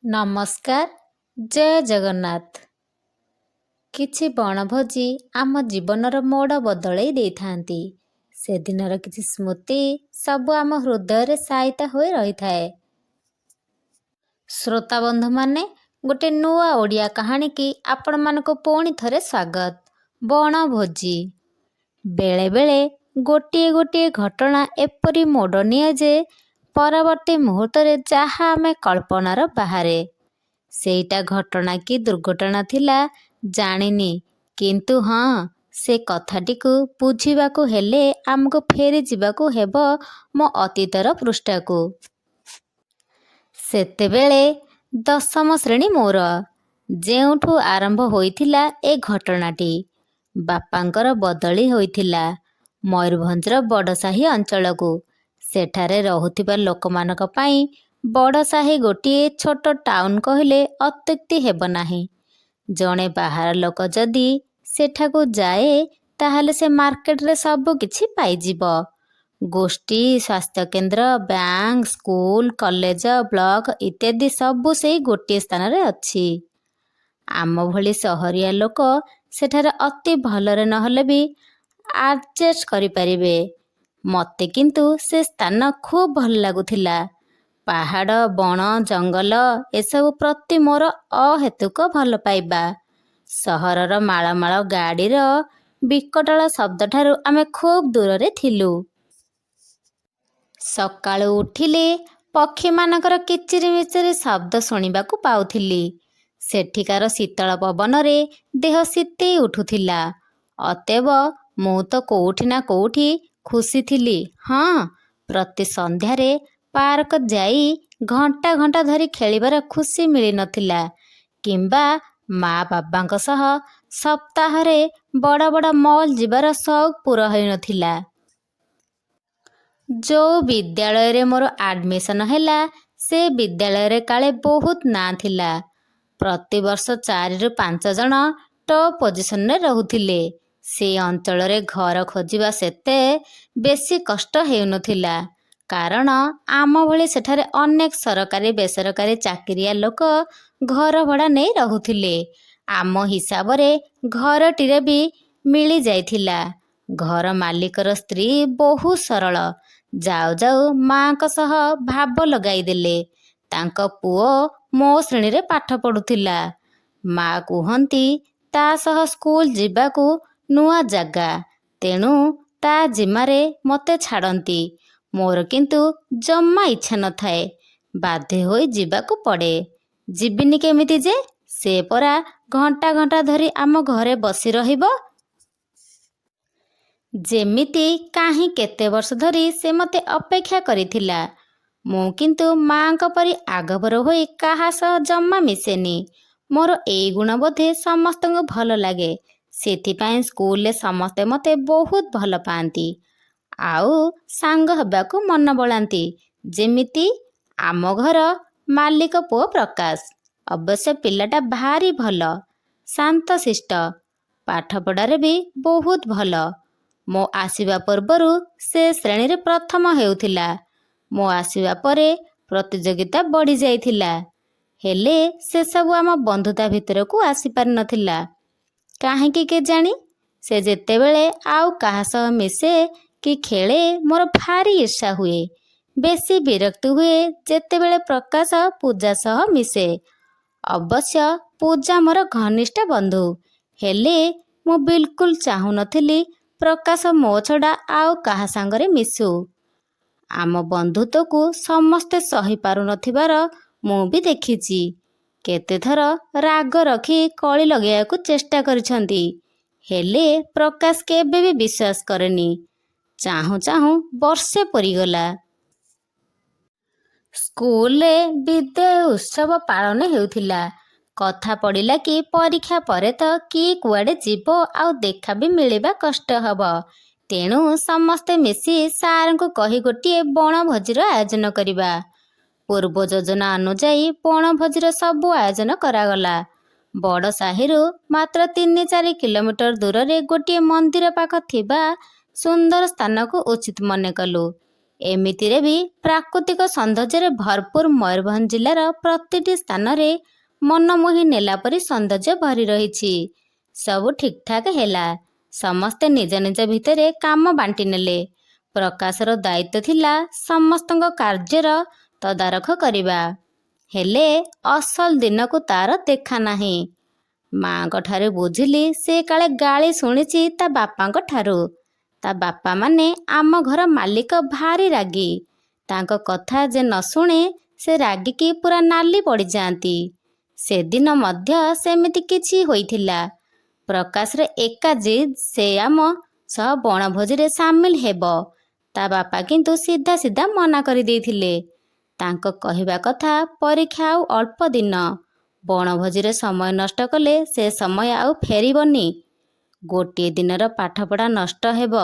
ନମସ୍କାର, ଜୟ ଜଗନ୍ନାଥ। କିଛି ବଣଭୋଜି ଆମ ଜୀବନର ମୋଡ଼ ବଦଳେଇ ଦେଇଥାନ୍ତି। ସେଦିନର କିଛି ସ୍ମୃତି ସବୁ ଆମ ହୃଦୟରେ ସାଇତା ହୋଇ ରହିଥାଏ। ଶ୍ରୋତାବନ୍ଧୁମାନେ, ଗୋଟେ ନୂଆ ଓଡ଼ିଆ କାହାଣୀକି ଆପଣମାନଙ୍କୁ ପୁଣି ଥରେ ସ୍ୱାଗତ। ବଣଭୋଜି। ବେଳେବେଳେ ଗୋଟିଏ ଗୋଟିଏ ଘଟଣା ଏପରି ମୋଡ଼ ନିଏ ଯେ ପରବର୍ତ୍ତୀ ମୁହୂର୍ତ୍ତରେ ଯାହା ଆମେ କଳ୍ପନାର ବାହାରେ। ସେଇଟା ଘଟଣା କି ଦୁର୍ଘଟଣା ଥିଲା ଜାଣିନି, କିନ୍ତୁ ହଁ, ସେ କଥାଟିକୁ ବୁଝିବାକୁ ହେଲେ ଆମକୁ ଫେରି ଯିବାକୁ ହେବ ମୋ ଅତୀତର ପୃଷ୍ଠାକୁ। ସେତେବେଳେ 10ମ ଶ୍ରେଣୀ ମୋର। ଯେଉଁଠୁ ଆରମ୍ଭ ହୋଇଥିଲା ଏ ଘଟଣାଟି। ବାପାଙ୍କର ବଦଳି ହୋଇଥିଲା ମୟୂରଭଞ୍ଜର ବଡ଼ସାହି ଅଞ୍ଚଳକୁ। ସେଠାରେ ରହୁଥିବା ଲୋକମାନଙ୍କ ପାଇଁ ବଡ଼ସାହି ଗୋଟିଏ ଛୋଟ ଟାଉନ କହିଲେ ଅତ୍ୟୁକ୍ତି ହେବ ନାହିଁ। ଜଣେ ବାହାର ଲୋକ ଯଦି ସେଠାକୁ ଯାଏ ତାହେଲେ ସେ ମାର୍କେଟରେ ସବୁ କିଛି ପାଇଯିବ। ଗୋଷ୍ଠୀ, ସ୍ୱାସ୍ଥ୍ୟକେନ୍ଦ୍ର, ବ୍ୟାଙ୍କ, ସ୍କୁଲ, କଲେଜ, ବ୍ଲକ ଇତ୍ୟାଦି ସବୁ ସେଇ ଗୋଟିଏ ସ୍ଥାନରେ ଅଛି। ଆମ ଭଳି ସହରିଆ ଲୋକ ସେଠାରେ ଅତି ଭଲରେ ନହେଲେ ବି ଆଡଜଷ୍ଟ କରିପାରିବେ। ମୋତେ କିନ୍ତୁ ସେ ସ୍ଥାନ ଖୁବ୍ ଭଲ ଲାଗୁଥିଲା। ପାହାଡ଼, ବଣ, ଜଙ୍ଗଲ ଏସବୁ ପ୍ରତି ମୋର ଅହେତୁକ ଭଲ ପାଇବା। ସହରର ମାଳମାଳ ଗାଡ଼ିର ବିକଟାଳ ଶବ୍ଦଠାରୁ ଆମେ ଖୁବ୍ ଦୂରରେ ଥିଲୁ। ସକାଳୁ ଉଠିଲେ ପକ୍ଷୀମାନଙ୍କର କିଚିରିମିଚିରି ଶବ୍ଦ ଶୁଣିବାକୁ ପାଉଥିଲି। ସେଠିକାର ଶୀତଳ ପବନରେ ଦେହ ଶୀତେଇ ଉଠୁଥିଲା। ଅତଏବ ମୁଁ ତ କୋଉଠି ନା କୋଉଠି ଖୁସି ଥିଲି। ହଁ, ପ୍ରତି ସନ୍ଧ୍ୟାରେ ପାର୍କ ଯାଇ ଘଣ୍ଟା ଘଣ୍ଟା ଧରି ଖେଳିବାର ଖୁସି ମିଳିନଥିଲା, କିମ୍ବା ମା ବାବାଙ୍କ ସହ ସପ୍ତାହରେ ବଡ଼ ବଡ଼ ମଲ୍ ଯିବାର ସଉକ ପୂରା ହୋଇନଥିଲା। ଯୋଉ ବିଦ୍ୟାଳୟରେ ମୋର ଆଡମିସନ ହେଲା ସେ ବିଦ୍ୟାଳୟରେ କାଳେ ବହୁତ ନାଁ ଥିଲା। ପ୍ରତିବର୍ଷ 4ରୁ 5 ଜଣ ଟପ୍ ପୋଜିସନରେ ରହୁଥିଲେ। ସେ ଅଞ୍ଚଳରେ ଘର ଖୋଜିବା ସେତେ ବେଶୀ କଷ୍ଟ ହେଉନଥିଲା, କାରଣ ଆମ ଭଳି ସେଠାରେ ଅନେକ ସରକାରୀ ବେସରକାରୀ ଚାକିରିଆ ଲୋକ ଘର ଭଡ଼ା ନେଇ ରହୁଥିଲେ। ଆମ ହିସାବରେ ଘରଟିରେ ବି ମିଳିଯାଇଥିଲା। ଘର ମାଲିକର ସ୍ତ୍ରୀ ବହୁତ ସରଳ। ଯାଉ ଯାଉ ମାଙ୍କ ସହ ଭାବ ଲଗାଇଦେଲେ। ତାଙ୍କ ପୁଅ ମୋ ଶ୍ରେଣୀରେ ପାଠ ପଢ଼ୁଥିଲା। ମା କୁହନ୍ତି ତା ସହ ସ୍କୁଲ ଯିବାକୁ ନୂଆ ଜାଗା, ତେଣୁ ତା ଜିମାରେ ମୋତେ ଛାଡ଼ନ୍ତି। ମୋର କିନ୍ତୁ ଜମା ଇଚ୍ଛା ନଥାଏ। ବାଧ୍ୟ ହୋଇ ଯିବାକୁ ପଡ଼େ। ଯିବିନି କେମିତି ଯେ? ସେ ପରା ଘଣ୍ଟା ଘଣ୍ଟା ଧରି ଆମ ଘରେ ବସି ରହିବ। ଯେମିତି କାହିଁ କେତେ ବର୍ଷ ଧରି ସେ ମୋତେ ଅପେକ୍ଷା କରିଥିଲା। ମୁଁ କିନ୍ତୁ ମାଙ୍କ ପରି ଆଗଭର ହୋଇ କାହା ସହ ଜମା ମିଶେନି। ମୋର ଏଇ ଗୁଣ ବୋଧେ ସମସ୍ତଙ୍କୁ ଭଲ ଲାଗେ। ସେଥିପାଇଁ ସ୍କୁଲରେ ସମସ୍ତେ ମୋତେ ବହୁତ ଭଲ ପାଆନ୍ତି, ଆଉ ସାଙ୍ଗ ହେବାକୁ ମନ ବଳାନ୍ତି। ଯେମିତି ଆମ ଘର ମାଲିକ ପୁଅ ପ୍ରକାଶ। ଅବଶ୍ୟ ପିଲାଟା ଭାରି ଭଲ, ଶାନ୍ତଶିଷ୍ଟ, ପାଠପଢ଼ାରେ ବି ବହୁତ ଭଲ। ମୋ ଆସିବା ପୂର୍ବରୁ ସେ ଶ୍ରେଣୀରେ ପ୍ରଥମ ହେଉଥିଲା। ମୋ ଆସିବା ପରେ ପ୍ରତିଯୋଗିତା ବଢ଼ିଯାଇଥିଲା। ହେଲେ ସେସବୁ ଆମ ବନ୍ଧୁତା ଭିତରକୁ ଆସିପାରିନଥିଲା। କାହିଁକି କେଜାଣି? ସେ ଯେତେବେଳେ ଆଉ କାହା ସହ ମିଶେ କି ଖେଳେ ମୋର ଭାରି ଈର୍ଷା ହୁଏ। ବେଶୀ ବିରକ୍ତି ହୁଏ ଯେତେବେଳେ ପ୍ରକାଶ ପୂଜା ସହ ମିଶେ। ଅବଶ୍ୟ ପୂଜା ମୋର ଘନିଷ୍ଠ ବନ୍ଧୁ, ହେଲେ ମୁଁ ବିଲକୁଲ ଚାହୁଁନଥିଲି ପ୍ରକାଶ ମୋ ଛଡ଼ା ଆଉ କାହା ସାଙ୍ଗରେ ମିଶୁ। ଆମ ବନ୍ଧୁତ୍ୱକୁ ସମସ୍ତେ ସହି ପାରୁନଥିବାର ମୁଁ ବି ଦେଖିଛି। କେତେଥର ରାଗ ରଖି କଳି ଲଗାଇବାକୁ ଚେଷ୍ଟା କରିଛନ୍ତି, ହେଲେ ପ୍ରକାଶ କେବେ ବି ବିଶ୍ୱାସ କରେନି। ଚାହୁଁ ଚାହୁଁ ବର୍ଷେ ପରିଗଲା। ସ୍କୁଲରେ ବିଦାୟ ଉତ୍ସବ ପାଳନ ହେଉଥିଲା। କଥା ପଡ଼ିଲା କି ପରୀକ୍ଷା ପରେ ତ କିଏ କୁଆଡ଼େ ଯିବ, ଆଉ ଦେଖା ବି ମିଳିବା କଷ୍ଟ ହେବ। ତେଣୁ ସମସ୍ତେ ମିଶି ସାରଙ୍କୁ କହି ଗୋଟିଏ ବଣଭୋଜିର ଆୟୋଜନ କରିବା। ପୂର୍ବ ଯୋଜନା ଅନୁଯାୟୀ ବଣଭୋଜିର ସବୁ ଆୟୋଜନ କରାଗଲା। ବଡ଼ ସାହିରୁ ମାତ୍ର 3-4 କିଲୋମିଟର ଦୂରରେ ଗୋଟିଏ ମନ୍ଦିର ପାଖ ଥିବା ସୁନ୍ଦର ସ୍ଥାନକୁ ଉଚିତ ମନେ କଲୁ। ଏମିତିରେ ବି ପ୍ରାକୃତିକ ସୌନ୍ଦର୍ଯ୍ୟରେ ଭରପୁର ମୟୂରଭଞ୍ଜ ଜିଲ୍ଲାର ପ୍ରତିଟି ସ୍ଥାନରେ ମନମୋହି ନେଲା ପରି ସୌନ୍ଦର୍ଯ୍ୟ ଭରି ରହିଛି। ସବୁ ଠିକ୍ଠାକ୍ ହେଲା। ସମସ୍ତେ ନିଜ ନିଜ ଭିତରେ କାମ ବାଣ୍ଟି ନେଲେ। ପ୍ରକାଶର ଦାୟିତ୍ୱ ଥିଲା ସମସ୍ତଙ୍କ କାର୍ଯ୍ୟର ତଦାରଖ କରିବା। ହେଲେ ଅସଲ ଦିନକୁ ତାର ଦେଖା ନାହିଁ। ମାଙ୍କ ଠାରୁ ବୁଝିଲି ସେ କାଳେ ଗାଳି ଶୁଣିଛି ତା ବାପାଙ୍କ ଠାରୁ। ତା ବାପା ମାନେ ଆମ ଘର ମାଲିକ ଭାରି ରାଗି। ତାଙ୍କ କଥା ଯେ ନ ଶୁଣେ ସେ ରାଗିକି ପୁରା ନାଲି ପଡ଼ିଯାଆନ୍ତି। ସେଦିନ ମଧ୍ୟ ସେମିତି କିଛି ହୋଇଥିଲା। ପ୍ରକାଶର ଏକା ଜିଦ୍ ସେ ଆମ ସହ ବଣଭୋଜିରେ ସାମିଲ ହେବ। ତା ବାପା କିନ୍ତୁ ସିଧା ସିଧା ମନା କରିଦେଇଥିଲେ। ତାଙ୍କ କହିବା କଥା ପରୀକ୍ଷା ଆଉ ଅଳ୍ପ ଦିନ। ବଣଭୋଜିରେ ସମୟ ନଷ୍ଟ କଲେ ସେ ସମୟ ଆଉ ଫେରିବନି। ଗୋଟିଏ ଦିନର ପାଠପଢ଼ା ନଷ୍ଟ ହେବ।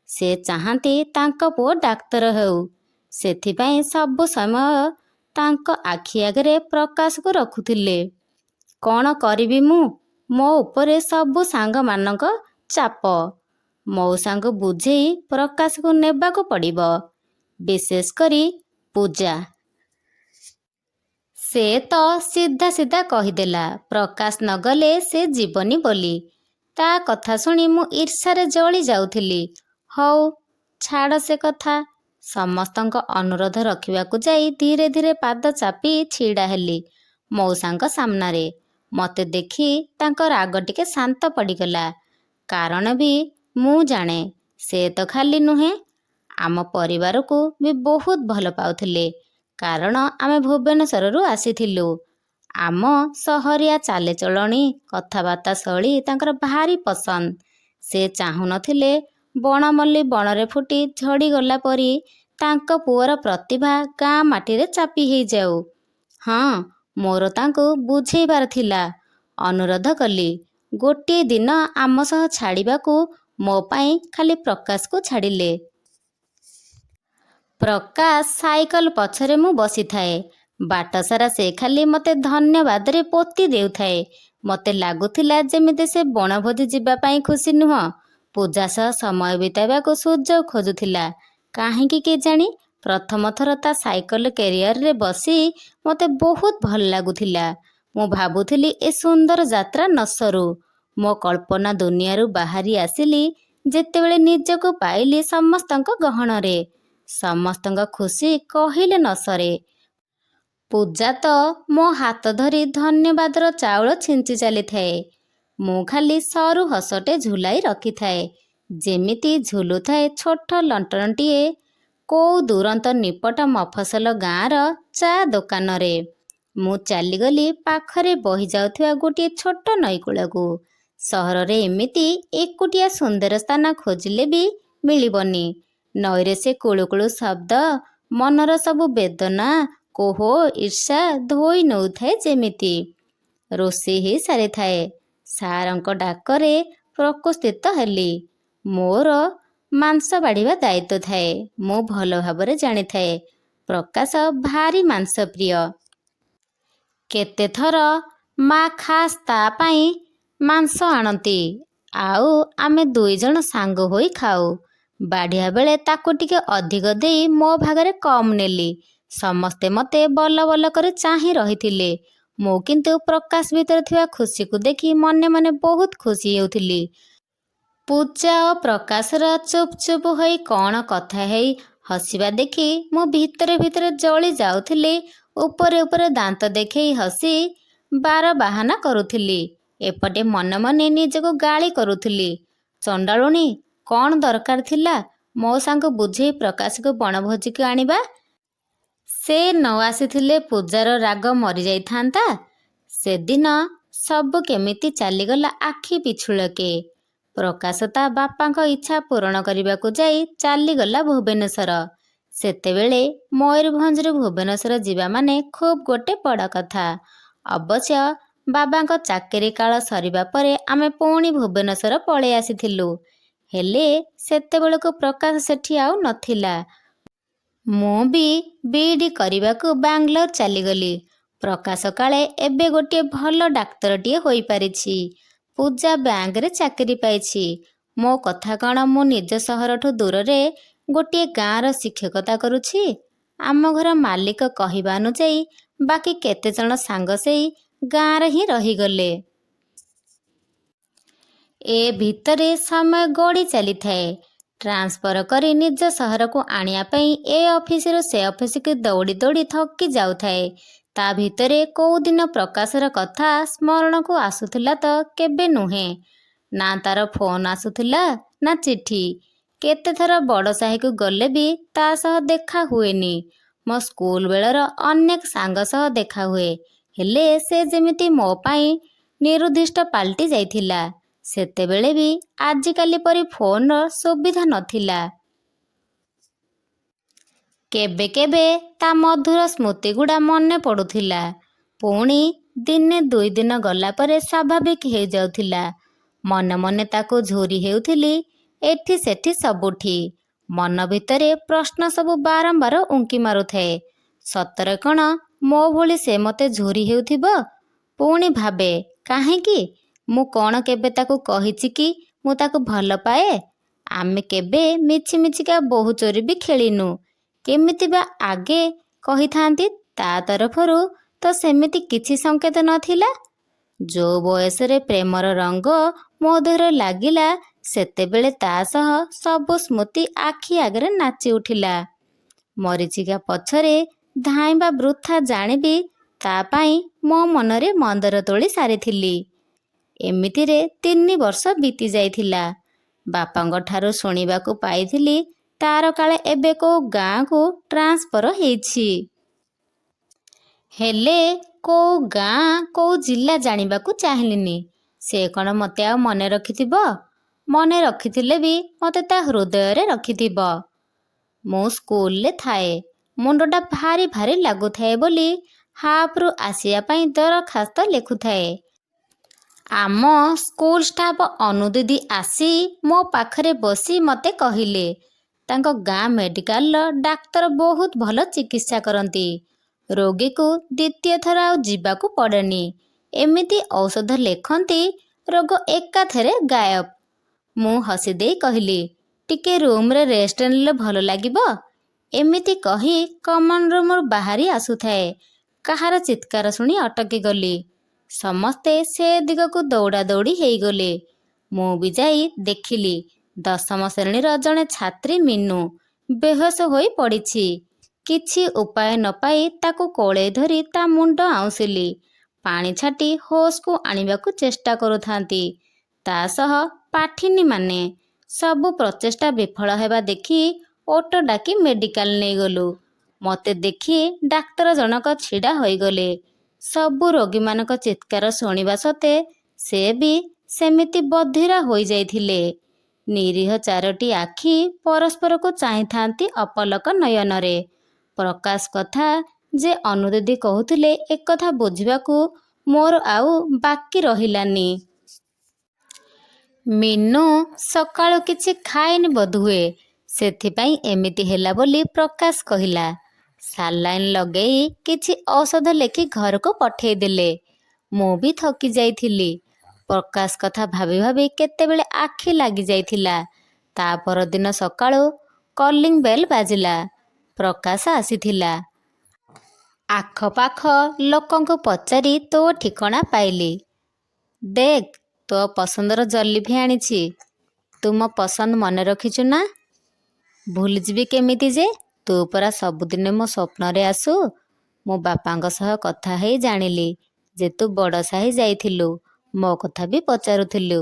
ସେ ଚାହାନ୍ତି ତାଙ୍କ ପୁଅ ଡାକ୍ତର ହେଉ। ସେଥିପାଇଁ ସବୁ ସମୟ ତାଙ୍କ ଆଖି ଆଗରେ ପ୍ରକାଶକୁ ରଖୁଥିଲେ। କ'ଣ କରିବି ମୁଁ? ମୋ ଉପରେ ସବୁ ସାଙ୍ଗମାନଙ୍କ ଚାପ। ମଉସାଙ୍କୁ ବୁଝେଇ ପ୍ରକାଶକୁ ନେବାକୁ ପଡ଼ିବ। ବିଶେଷ କରି ପୂଜା। ସେ ତ ସିଧା ସିଧା କହିଦେଲା ପ୍ରକାଶ ନ ଗଲେ ସେ ଯିବନି ବୋଲି। ତା କଥା ଶୁଣି ମୁଁ ଈର୍ଷାରେ ଜଳି ଯାଉଥିଲି। ହଉ ଛାଡ଼ ସେ କଥା। ସମସ୍ତଙ୍କ ଅନୁରୋଧ ରଖିବାକୁ ଯାଇ ଧୀରେ ଧୀରେ ପାଦ ଚାପି ଛିଡ଼ା ହେଲି ମଉସାଙ୍କ ସାମ୍ନାରେ। ମୋତେ ଦେଖି ତାଙ୍କ ରାଗ ଟିକେ ଶାନ୍ତ ପଡ଼ିଗଲା। କାରଣ ବି ମୁଁ ଜାଣେ। ସେ ତ ଖାଲି ନୁହେଁ, ଆମ ପରିବାରକୁ ବି ବହୁତ ଭଲ ପାଉଥିଲେ। କାରଣ ଆମେ ଭୁବନେଶ୍ୱରରୁ ଆସିଥିଲୁ। ଆମ ସହରିଆ ଚାଲିଚଳଣି, କଥାବାର୍ତ୍ତା ଶୈଳୀ ତାଙ୍କର ଭାରି ପସନ୍ଦ। ସେ ଚାହୁଁନଥିଲେ ବଣମଲ୍ଲୀ ବଣରେ ଫୁଟି ଝଡ଼ିଗଲା ପରି ତାଙ୍କ ପୁଅର ପ୍ରତିଭା ଗାଁ ମାଟିରେ ଚାପି ହେଇଯାଉ। ହଁ, ମୋର ତାଙ୍କୁ ବୁଝେଇବାର ଥିଲା। ଅନୁରୋଧ କଲି, ଗୋଟିଏ ଦିନ ଆମ ସହ ଛାଡ଼ିବାକୁ। ମୋ ପାଇଁ ଖାଲି ପ୍ରକାଶକୁ ଛାଡ଼ିଲେ। ପ୍ରକାଶ ସାଇକେଲ ପଛରେ ମୁଁ ବସିଥାଏ। ବାଟସାରା ସେ ଖାଲି ମୋତେ ଧନ୍ୟବାଦରେ ପୋତି ଦେଉଥାଏ। ମୋତେ ଲାଗୁଥିଲା ଯେମିତି ସେ ବଣଭୋଜି ଯିବା ପାଇଁ ଖୁସି ନୁହଁ, ପୂଜା ସହ ସମୟ ବିତାଇବାକୁ ସୁଯୋଗ ଖୋଜୁଥିଲା। କାହିଁକି କେଜାଣି ପ୍ରଥମ ଥର ତା ସାଇକେଲ କ୍ୟାରିୟରରେ ବସି ମୋତେ ବହୁତ ଭଲ ଲାଗୁଥିଲା। ମୁଁ ଭାବୁଥିଲି ଏ ସୁନ୍ଦର ଯାତ୍ରା ନ ସରୁ। ମୋ କଳ୍ପନା ଦୁନିଆରୁ ବାହାରି ଆସିଲି ଯେତେବେଳେ ନିଜକୁ ପାଇଲି ସମସ୍ତଙ୍କ ଗହଣରେ। ସମସ୍ତଙ୍କ ଖୁସି କହିଲେ ନ ସରେ। ପୂଜା ତ ମୋ ହାତ ଧରି ଧନ୍ୟବାଦର ଚାଉଳ ଛିଞ୍ଚି ଚାଲିଥାଏ। ମୁଁ ଖାଲି ସରୁ ହସଟେ ଝୁଲାଇ ରଖିଥାଏ, ଯେମିତି ଝୁଲୁଥାଏ ଛୋଟ ଲଣ୍ଠନଟିଏ କୋଉ ଦୁରନ୍ତ ନିପଟ ମଫସଲ ଗାଁର ଚା ଦୋକାନରେ। ମୁଁ ଚାଲିଗଲି ପାଖରେ ବହି ଯାଉଥିବା ଗୋଟିଏ ଛୋଟ ନଈକୂଳକୁ। ସହରରେ ଏମିତି ଏକୁଟିଆ ସୁନ୍ଦର ସ୍ଥାନ ଖୋଜିଲେ ବି ମିଳିବନି। ନଈରେ ସେ କୁଳୁକୁଳୁ ଶବ୍ଦ ମନର ସବୁ ବେଦନା, କୋହ, ଈର୍ଷା ଧୋଇ ନେଉଥାଏ ଯେମିତି। ରୋଷେଇ ହେଇ ସାରିଥାଏ। ସାରଙ୍କ ଡାକରେ ପ୍ରକୋଷ୍ଠିତ ହେଲି। ମୋର ମାଂସ ବାଢ଼ିବା ଦାୟିତ୍ୱ ଥାଏ। ମୁଁ ଭଲ ଭାବରେ ଜାଣିଥାଏ ପ୍ରକାଶ ଭାରି ମାଂସ ପ୍ରିୟ। କେତେଥର ମା ଖାସ୍ ତା ପାଇଁ ମାଂସ ଆଣନ୍ତି, ଆଉ ଆମେ ଦୁଇଜଣ ସାଙ୍ଗ ହୋଇ ଖାଉ। ବାଢ଼ିବା ବେଳେ ତାକୁ ଟିକେ ଅଧିକ ଦେଇ ମୋ ଭାଗରେ କମ୍ ନେଲି। ସମସ୍ତେ ମୋତେ ବଲ ବଲ କରି ଚାହିଁ ରହିଥିଲେ। ମୁଁ କିନ୍ତୁ ପ୍ରକାଶ ଭିତରେ ଥିବା ଖୁସିକୁ ଦେଖି ମନେ ମନେ ବହୁତ ଖୁସି ହେଉଥିଲି। ପୂଜା ଓ ପ୍ରକାଶର ଚୁପ୍ ଚୁପ୍ ହୋଇ କ'ଣ କଥା ହେଇ ହସିବା ଦେଖି ମୁଁ ଭିତରେ ଭିତରେ ଜଳି ଯାଉଥିଲି। ଉପରେ ଉପରେ ଦାନ୍ତ ଦେଖେଇ ହସି ବାର ବାହାନା କରୁଥିଲି। ଏପଟେ ମନେ ମନେ ନିଜକୁ ଗାଳି କରୁଥିଲି। ଚଣ୍ଡାଳୁଣୀ, କ'ଣ ଦରକାର ଥିଲା ମଉସାଙ୍କୁ ବୁଝେଇ ପ୍ରକାଶକୁ ବଣଭୋଜିକୁ ଆଣିବା? ସେ ନ ଆସିଥିଲେ ପୂଜାର ରାଗ ମରିଯାଇଥାନ୍ତା। ସେଦିନ ସବୁ କେମିତି ଚାଲିଗଲା ଆଖି ପିଛୁଳକେ। ପ୍ରକାଶ ତା ବାପାଙ୍କ ଇଚ୍ଛା ପୂରଣ କରିବାକୁ ଯାଇ ଚାଲିଗଲା ଭୁବନେଶ୍ୱର। ସେତେବେଳେ ମୟୂରଭଞ୍ଜରୁ ଭୁବନେଶ୍ୱର ଯିବା ମାନେ ଖୁବ୍ ଗୋଟେ ବଡ଼ କଥା। ଅବଶ୍ୟ ବାବାଙ୍କ ଚାକିରି କାଳ ସରିବା ପରେ ଆମେ ପୁଣି ଭୁବନେଶ୍ୱର ପଳେଇ ଆସିଥିଲୁ। ହେଲେ ସେତେବେଳକୁ ପ୍ରକାଶ ସେଠି ଆଉ ନଥିଲା। ମୁଁ ବି ବିଇଡ଼ି କରିବାକୁ ବାଙ୍ଗାଲୋର ଚାଲିଗଲି। ପ୍ରକାଶ କାଳେ ଏବେ ଗୋଟିଏ ଭଲ ଡାକ୍ତରଟିଏ ହୋଇପାରିଛି। ପୂଜା ବ୍ୟାଙ୍କରେ ଚାକିରି ପାଇଛି। ମୋ କଥା କ'ଣ ମୁଁ ନିଜ ସହରଠୁ ଦୂରରେ ଗୋଟିଏ ଗାଁର ଶିକ୍ଷକତା କରୁଛି। ଆମ ଘର ମାଲିକ କହିବା ଅନୁଯାୟୀ ବାକି କେତେଜଣ ସାଙ୍ଗ ସେଇ ଗାଁରେ ହିଁ ରହିଗଲେ। ଏ ଭିତରେ ସମୟ ଗଡ଼ି ଚାଲିଥାଏ। ଟ୍ରାନ୍ସଫର କରି ନିଜ ସହରକୁ ଆଣିବା ପାଇଁ ଏ ଅଫିସରୁ ସେ ଅଫିସକୁ ଦୌଡ଼ି ଦୌଡ଼ି ଥକି ଯାଉଥାଏ। ତା ଭିତରେ କେଉଁଦିନ ପ୍ରକାଶର କଥା ସ୍ମରଣକୁ ଆସୁଥିଲା ତ କେବେ ନୁହେଁ। ନା ତାର ଫୋନ୍ ଆସୁଥିଲା ନା ଚିଠି। କେତେଥର ବଡ଼ ସାହିକୁ ଗଲେ ବି ତା ସହ ଦେଖା ହୁଏନି। ମୋ ସ୍କୁଲ ବେଳର ଅନେକ ସାଙ୍ଗ ସହ ଦେଖା ହୁଏ, ହେଲେ ସେ ଯେମିତି ମୋ ପାଇଁ ନିରୁଦ୍ଦିଷ୍ଟ ପାଲଟି ଯାଇଥିଲା। ସେତେବେଳେ ବି ଆଜିକାଲି ପରି ଫୋନର ସୁବିଧା ନଥିଲା। କେବେ କେବେ ତା ମଧୁର ସ୍ମୃତିଗୁଡ଼ା ମନେ ପଡ଼ୁଥିଲା। ପୁଣି ଦିନେ ଦୁଇ ଦିନ ଗଲା ପରେ ସ୍ୱାଭାବିକ ହେଇଯାଉଥିଲା। ମନେ ମନେ ତାକୁ ଝୁରି ହେଉଥିଲି ଏଠି ସେଠି ସବୁଠି। ମନ ଭିତରେ ପ୍ରଶ୍ନ ସବୁ ବାରମ୍ବାର ଉଙ୍କି ମାରୁଥାଏ। ସତରେ କ'ଣ ମୋ ଭଳି ସେ ମୋତେ ଝୁରି ହେଉଥିବ? ପୁଣି ଭାବେ, କାହିଁକି? ମୁଁ କ'ଣ କେବେ ତାକୁ କହିଛି କି ମୁଁ ତାକୁ ଭଲ ପାଏ? ଆମେ କେବେ ମିଛି ମିଛିକା ବୋହୂ ଚୋରି ବି ଖେଳିନୁ। କେମିତି ବା ଆଗେ କହିଥାନ୍ତି? ତା ତରଫରୁ ତ ସେମିତି କିଛି ସଂକେତ ନଥିଲା। ଯୋଉ ବୟସରେ ପ୍ରେମର ରଙ୍ଗ ମୋ ଦେହରେ ଲାଗିଲା, ସେତେବେଳେ ତା ସହ ସବୁ ସ୍ମୃତି ଆଖି ଆଗରେ ନାଚି ଉଠିଲା। ମରିଚିକା ପଛରେ ଧାଇଁବା ବୃଥା ଜାଣିବି ତା ପାଇଁ ମୋ ମନରେ ମନ୍ଦାର ତୋଳି ସାରିଥିଲି। ଏମିତିରେ 3 ବର୍ଷ ବିତି ଯାଇଥିଲା। ବାପାଙ୍କ ଠାରୁ ଶୁଣିବାକୁ ପାଇଥିଲି ତାର କାଳେ ଏବେ କେଉଁ ଗାଁକୁ ଟ୍ରାନ୍ସଫର ହେଇଛି। ହେଲେ କେଉଁ ଗାଁ କେଉଁ ଜିଲ୍ଲା ଜାଣିବାକୁ ଚାହିଁଲିନି। ସେ କ'ଣ ମୋତେ ଆଉ ମନେ ରଖିଥିବ? ମନେ ରଖିଥିଲେ ବି ମୋତେ ତା ହୃଦୟରେ ରଖିଥିବ। ମୁଁ ସ୍କୁଲରେ ଥାଏ। ମୁଣ୍ଡଟା ଭାରି ଭାରି ଲାଗୁଥାଏ ବୋଲି ହାଫରୁ ଆସିବା ପାଇଁ ଦରଖାସ୍ତ ଲେଖୁଥାଏ। ଆମ ସ୍କୁଲ ଷ୍ଟାଫ ଅନୁଦିଦି ଆସି ମୋ ପାଖରେ ବସି ମୋତେ କହିଲେ, ତାଙ୍କ ଗାଁ ମେଡ଼ିକାଲର ଡାକ୍ତର ବହୁତ ଭଲ ଚିକିତ୍ସା କରନ୍ତି। ରୋଗୀକୁ ଦ୍ୱିତୀୟ ଥର ଆଉ ଯିବାକୁ ପଡ଼େନି। ଏମିତି ଔଷଧ ଲେଖନ୍ତି, ରୋଗ ଏକାଥରେ ଗାୟବ। ମୁଁ ହସି ଦେଇ କହିଲି, ଟିକେ ରୁମ୍ରେ ରେଷ୍ଟ ନେଲେ ଭଲ ଲାଗିବ। ଏମିତି କହି କମନ ରୁମ୍ରୁ ବାହାରି ଆସୁଥାଏ। କାହାର ଚିତ୍କାର ଶୁଣି ଅଟକି ଗଲି। ସମସ୍ତେ ସେ ଦିଗକୁ ଦୌଡ଼ା ଦୌଡ଼ି ହେଇଗଲେ। ମୁଁ ବି ଯାଇ ଦେଖିଲି 10ମ ଶ୍ରେଣୀର ଜଣେ ଛାତ୍ରୀ ମିନୁ ବେହୋସ ହୋଇ ପଡ଼ିଛି। କିଛି ଉପାୟ ନ ପାଇ ତାକୁ କୋଳେଇ ଧରି ତା ମୁଣ୍ଡ ଆଉଁସିଲି। ପାଣି ଛାଟି ହୋସକୁ ଆଣିବାକୁ ଚେଷ୍ଟା କରୁଥାନ୍ତି। ତା ସହ ପାଠିନୀମାନେ। ସବୁ ପ୍ରଚେଷ୍ଟା ବିଫଳ ହେବା ଦେଖି ଅଟୋ ଡାକି ମେଡ଼ିକାଲ ନେଇଗଲୁ। ମୋତେ ଦେଖି ଡାକ୍ତର ଜଣକ ଛିଡ଼ା ହୋଇଗଲେ। ସବୁ ରୋଗୀମାନଙ୍କ ଚିତ୍କାର ଶୁଣିବା ସତ୍ତ୍ୱେ ସେ ବି ସେମିତି ବଧିରା ହୋଇଯାଇଥିଲେ। ନିରୀହ 4ଟି ଆଖି ପରସ୍ପରକୁ ଚାହିଁଥାନ୍ତି ଅପଲକ ନୟନରେ। ପ୍ରକାଶ କଥା ଯେ ଅନୁଦିଦି କହୁଥିଲେ, ଏକଥା ବୁଝିବାକୁ ମୋର ଆଉ ବାକି ରହିଲାନି। ମିନୁ ସକାଳୁ କିଛି ଖାଇନି ବୋଧହୁଏ, ସେଥିପାଇଁ ଏମିତି ହେଲା ବୋଲି ପ୍ରକାଶ କହିଲା। ସାଲାଇନ୍ ଲଗେଇ କିଛି ଔଷଧ ଲେଖି ଘରକୁ ପଠେଇଦେଲେ। ମୁଁ ବି ଥକି ଯାଇଥିଲି। ପ୍ରକାଶ କଥା ଭାବି ଭାବି କେତେବେଳେ ଆଖି ଲାଗିଯାଇଥିଲା। ତା ପରଦିନ ସକାଳୁ କଲିଂ ବେଲ୍ ବାଜିଲା। ପ୍ରକାଶ ଆସିଥିଲା। ଆଖପାଖ ଲୋକଙ୍କୁ ପଚାରି ତୋ ଠିକଣା ପାଇଲି। ଦେଖ, ତୋ ପସନ୍ଦର ଜଲିଫି ଆଣିଛି। ତୁ ମୋ ପସନ୍ଦ ମନେ ରଖିଛୁ ନା? ଭୁଲିଯିବି କେମିତି ଯେ? ତୁ ପରା ସବୁଦିନେ ମୋ ସ୍ୱପ୍ନରେ ଆସୁ। ମୋ ବାପାଙ୍କ ସହ କଥା ହେଇ ଜାଣିଲି ଯେ ତୁ ବଡ଼ ସାହି ଯାଇଥିଲୁ। ମୋ କଥା ବି ପଚାରୁଥିଲୁ।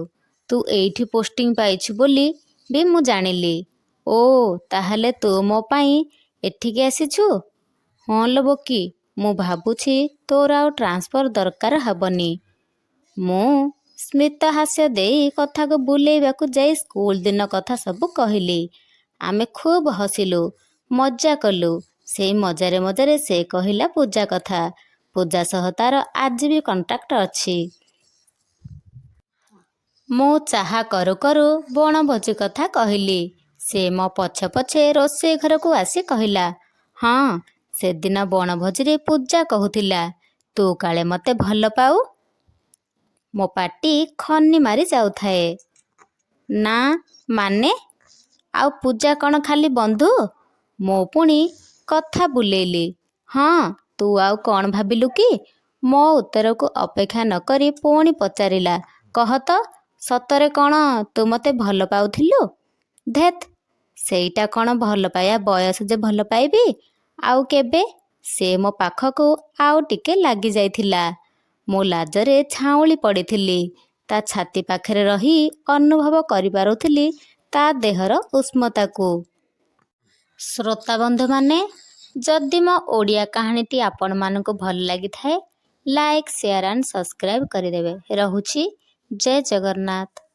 ତୁ ଏଇଠି ପୋଷ୍ଟିଂ ପାଇଛୁ ବୋଲି ବି ମୁଁ ଜାଣିଲି। ଓ, ତାହେଲେ ତୁ ମୋ ପାଇଁ ଏଠିକି ଆସିଛୁ? ହଁ ଲୋ ବୋକି, ମୁଁ ଭାବୁଛି ତୋର ଆଉ ଟ୍ରାନ୍ସଫର ଦରକାର ହେବନି। ମୁଁ ସ୍ମିତହାସ୍ୟ ଦେଇ କଥାକୁ ବୁଲେଇବାକୁ ଯାଇ ସ୍କୁଲ ଦିନ କଥା ସବୁ କହିଲି। ଆମେ ଖୁବ୍ ହସିଲୁ, ମଜା କଲୁ। ସେଇ ମଜାରେ ମଜାରେ ସେ କହିଲା ପୂଜା କଥା। ପୂଜା ସହ ତାର ଆଜି ବି କଣ୍ଟାକ୍ଟ ଅଛି। ମୁଁ ଚାହା କରୁ କରୁ ବଣଭୋଜି କଥା କହିଲି। ସେ ମୋ ପଛେ ପଛେ ରୋଷେଇ ଘରକୁ ଆସି କହିଲା, ହଁ, ସେଦିନ ବଣଭୋଜିରେ ପୂଜା କହୁଥିଲା ତୁ କାଳେ ମୋତେ ଭଲ ପାଉ। ମୋ ପାଟି ଖନି ମାରି ଯାଉଥାଏ। ନା ମାନେ? ଆଉ ପୂଜା କ'ଣ ଖାଲି ବନ୍ଧୁ? ମୁଁ ପୁଣି କଥା ବୁଲେଇଲି। ହଁ, ତୁ ଆଉ କ'ଣ ଭାବିଲୁ କି? ମୋ ଉତ୍ତରକୁ ଅପେକ୍ଷା ନ କରି ପୁଣି ପଚାରିଲା, କହ ତ, ସତରେ କ'ଣ ତୁ ମୋତେ ଭଲ ପାଉଥିଲୁ? ଧେତ୍, ସେଇଟା କ'ଣ ଭଲ ପାଇବା ବୟସ ଯେ ଭଲ ପାଇବି? ଆଉ କେବେ? ସେ ମୋ ପାଖକୁ ଆଉ ଟିକେ ଲାଗି ଯାଇଥିଲା। ମୁଁ ଲାଜରେ ଝାଉଁଳି ପଡ଼ିଥିଲି। ତା ଛାତି ପାଖରେ ରହି ଅନୁଭବ କରିପାରୁଥିଲି ତା ଦେହର ଉଷ୍ମତାକୁ। ଶ୍ରୋତାବନ୍ଧୁମାନେ, ଯଦି ମୋ ଓଡ଼ିଆ କାହାଣୀଟି ଆପଣମାନଙ୍କୁ ଭଲ ଲାଗିଥାଏ, ଲାଇକ୍, ସେୟାର ଆଣ୍ଡ ସବସ୍କ୍ରାଇବ୍ କରିଦେବେ। ରହୁଛି। ଜୟ ଜଗନ୍ନାଥ।